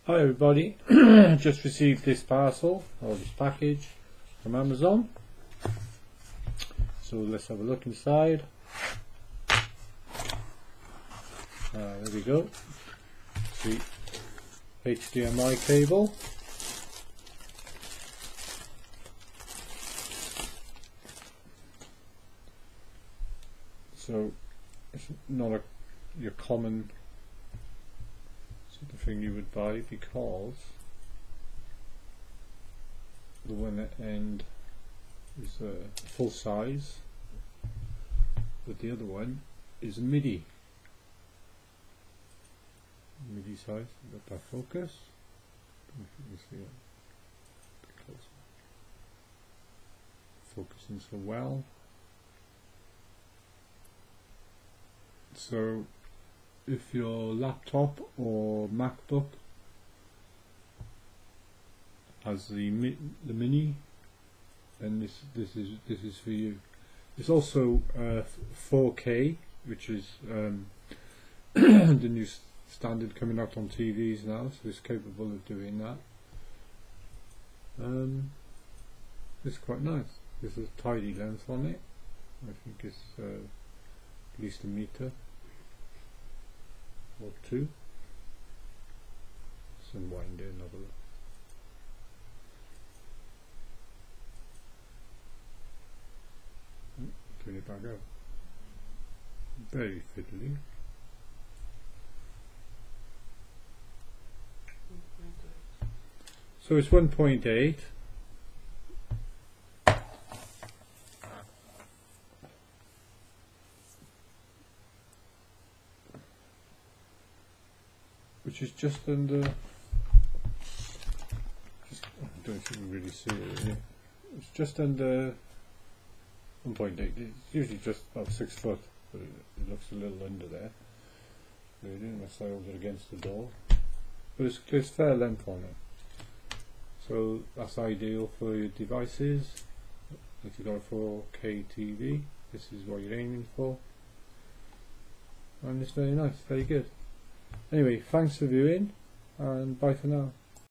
Hi everybody, just received this parcel or this package from Amazon, so let's have a look inside. There we go. See, HDMI cable, so it's not your common the thing you would buy, because the one at end is full size, but the other one is MIDI size. Got that focus. I don't know if you can see it. A bit closer. Focusing so well. So if your laptop or MacBook has the mini, then this is for you. It's also 4K, which is the new standard coming out on TVs now, so it's capable of doing that. It's quite nice. There's a tidy length on it. I think it's at least a meter or two. Some wind in, have a look. Turn it back out. Very fiddly. So it's 1.8. Which is just under, I don't think you can really see it really. It's just under 1.8. It's usually just about 6 foot, but it looks a little under there. Really, unless I hold it against the door. But it's fair length on it. So that's ideal for your devices. If you've got a 4K TV, this is what you're aiming for. And it's very nice, very good. Anyway, thanks for viewing, and bye for now.